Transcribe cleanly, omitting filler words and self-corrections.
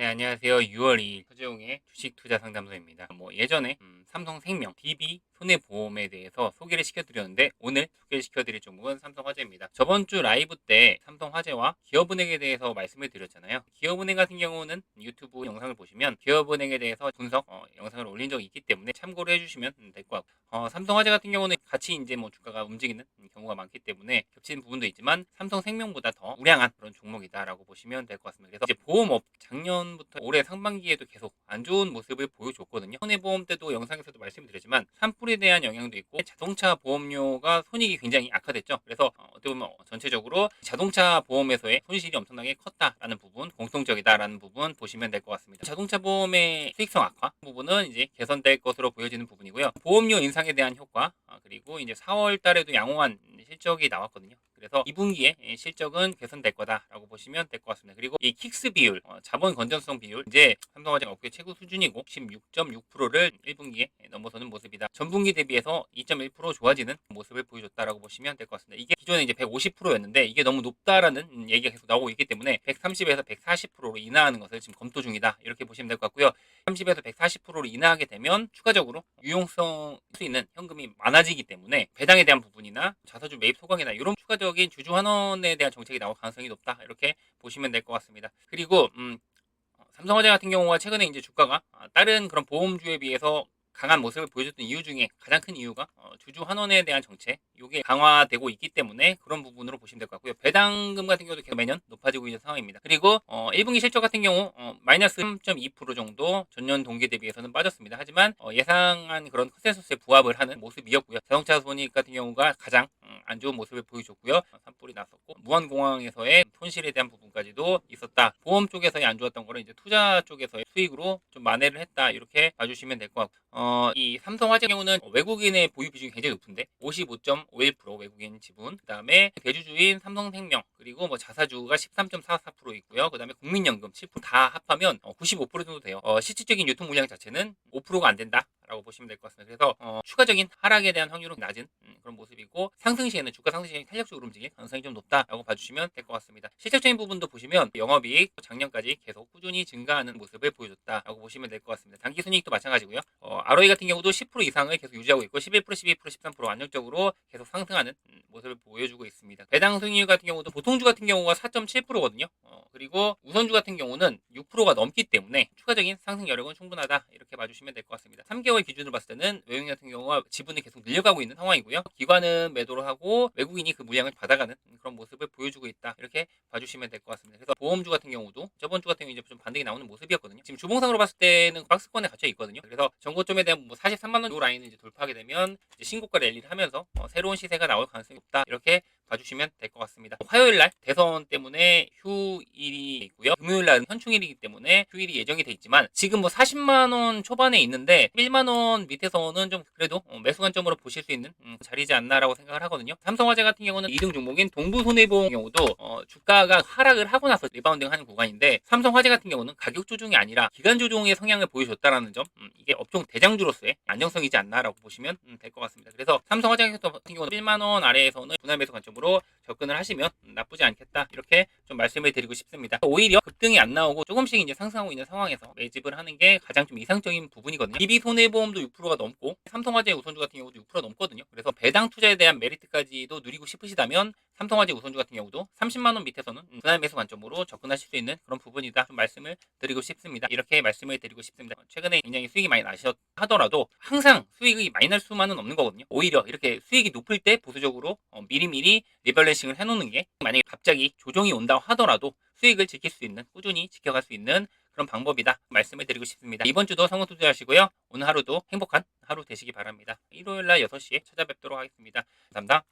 안녕하세요. 6월 2일 서재용의 주식 투자 상담소입니다. 예전에 삼성생명, DB 손해보험에 대해서 소개를 시켜드렸는데 오늘 소개를 시켜드릴 종목은 삼성화재입니다. 저번 주 라이브 때 삼성화재와 기업은행에 대해서 말씀을 드렸잖아요. 기업은행 같은 경우는 유튜브 영상을 보시면 기업은행에 대해서 분석 영상을 올린 적이 있기 때문에 참고를 해주시면 될 것 같고, 삼성화재 같은 경우는 같이 이제 주가가 움직이는 경우가 많기 때문에 겹치는 부분도 있지만 삼성생명보다 더 우량한 그런 종목이다라고 보시면 될 것 같습니다. 그래서 이제 보험업 작년부터 올해 상반기에도 계속 안 좋은 모습을 보여줬거든요. 손해보험 때도 영상에서도 말씀드렸지만 산불에 대한 영향도 있고 자동차 보험료가 손익이 굉장히 악화됐죠. 그래서 어떻게 보면 전체적으로 자동차 보험에서의 손실이 엄청나게 컸다라는 부분, 공통적이다라는 부분 보시면 될 것 같습니다. 자동차 보험의 수익성 악화 부분은 이제 개선될 것으로 보여지는 부분이고요. 보험료 인상에 대한 효과, 그리고 이제 4월 달에도 양호한 실적이 나왔거든요. 그래서 2분기에 실적은 개선될 거다라고 보시면 될 것 같습니다. 그리고 이 킥스 비율, 자본 건전성 비율, 이제 삼성화재가 업계 최고 수준이고 16.6%를 1분기에 넘어서는 모습이다. 전분기 대비해서 2.1% 좋아지는 모습을 보여줬다라고 보시면 될 것 같습니다. 이게 기존에 이제 150%였는데 이게 너무 높다라는 얘기가 계속 나오고 있기 때문에 130에서 140%로 인하하는 것을 지금 검토 중이다. 이렇게 보시면 될 것 같고요. 30에서 140%로 인하하게 되면 추가적으로 유용성 수 있는 현금이 많아지기 때문에 배당에 대한 부분이나 자사주 매입 소각이나 이런 추가적인 주주 환원에 대한 정책이 나올 가능성이 높다. 이렇게 보시면 될 것 같습니다. 그리고 삼성화재 같은 경우가 최근에 이제 주가가 다른 그런 보험주에 비해서 강한 모습을 보여줬던 이유 중에 가장 큰 이유가 주주 환원에 대한 정책 이게 강화되고 있기 때문에 그런 부분으로 보시면 될 것 같고요. 배당금 같은 경우도 계속 매년 높아지고 있는 상황입니다. 그리고 1분기 실적 같은 경우 마이너스 3.2% 정도 전년 동기 대비해서는 빠졌습니다. 하지만 예상한 그런 컨센서스에 부합을 하는 모습이었고요. 자동차 손익 같은 경우가 가장 안 좋은 모습을 보여줬고요. 산불이 났었고 무한공항에서의 손실에 대한 부분까지도 있었다. 보험 쪽에서의 안 좋았던 거를 이제 투자 쪽에서의 수익으로 좀 만회를 했다. 이렇게 봐주시면 될 것 같고, 이 삼성화재 경우는 외국인의 보유 비중이 굉장히 높은데 55.51% 외국인 지분, 그다음에 대주주인 삼성생명, 그리고 자사주가 13.44% 있고요. 그다음에 국민연금 7%다 합하면 95% 정도 돼요. 실질적인 유통 물량 자체는 5%가 안 된다라고 보시면 될 것 같습니다. 그래서 추가적인 하락에 대한 확률은 낮은 그런 모습이고, 상승 시에는 주가 상승 시에 탄력적으로 움직일 가능성이 좀 높다라고 봐주시면 될 것 같습니다. 실질적인 부분도 보시면 영업이익 작년까지 계속 꾸준히 증가하는 모습을 보여줬다라고 보시면 될 것 같습니다. 단기 순이익도 마찬가지고요. ROE 같은 경우도 10% 이상을 계속 유지하고 있고 11%, 12%, 13% 안정적으로 계속 상승하는 모습을 보여주고 있습니다. 배당 수익률 같은 경우도 보통주 같은 경우가 4.7%거든요. 그리고 우선주 같은 경우는 6%가 넘기 때문에 추가적인 상승 여력은 충분하다. 이렇게 봐주시면 될 것 같습니다. 3개월 기준으로 봤을 때는 외국인 같은 경우가 지분을 계속 늘려가고 있는 상황이고요. 기관은 매도를 하고 외국인이 그 물량을 받아가는 그런 모습을 보여주고 있다. 이렇게 봐주시면 될 것 같습니다. 그래서 보험주 같은 경우도 저번 주 같은 경우 이제 좀 반등이 나오는 모습이었거든요. 지금 주봉상으로 봤을 때는 박스권에 갇혀 있거든요. 그래서 정고점에 대한 43만 원 요 라인을 이제 돌파하게 되면 이제 신고가 랠리를 하면서 새로운 시세가 나올 가능성이 높다. 이렇게 봐주시면 될 것 같습니다. 화요일 날 대선 때문에 휴일이 있고요. 금요일 날은 현충일이기 때문에 휴일이 예정이 돼 있지만 지금 40만 원 초반에 있는데 1만 원 밑에서는 좀 그래도 매수 관점으로 보실 수 있는 자리지 않나라고 생각을 하거든요. 삼성화재 같은 경우는 2등 종목인 동부손해보험 경우도 주가가 하락을 하고 나서 리바운딩하는 구간인데, 삼성화재 같은 경우는 가격 조정이 아니라 기간 조정의 성향을 보여줬다라는 점, 이게 업종 대장주로서의 안정성이지 않나라고 보시면 될 것 같습니다. 그래서 삼성화재 같은 경우는 1만 원 아래에서는 분할 매수 관점으로 접근을 하시면 나쁘지 않겠다. 이렇게 좀 말씀을 드리고 싶습니다. 오히려 급등이 안 나오고 조금씩 이제 상승하고 있는 상황에서 매집을 하는 게 가장 좀 이상적인 부분이거든요. DB 손해보험도 6%가 넘고 삼성화재 우선주 같은 경우도 6% 넘거든요. 그래서 배당 투자에 대한 메리트까지도 누리고 싶으시다면 삼성화재 우선주 같은 경우도 30만 원 밑에서는 분할 매수 관점으로 접근하실 수 있는 그런 부분이다. 좀 말씀을 드리고 싶습니다. 이렇게 말씀을 드리고 싶습니다. 최근에 굉장히 수익이 많이 나셨 하더라도 항상 수익이 많이 날 수만은 없는 거거든요. 오히려 이렇게 수익이 높을 때 보수적으로 미리미리 리밸런싱을 해놓는 게, 만약에 갑자기 조정이 온다고 하더라도 수익을 지킬 수 있는, 꾸준히 지켜갈 수 있는 그런 방법이다. 말씀을 드리고 싶습니다. 이번 주도 성공 투자하시고요. 오늘 하루도 행복한 하루 되시기 바랍니다. 일요일 날 6시에 찾아뵙도록 하겠습니다. 감사합니다.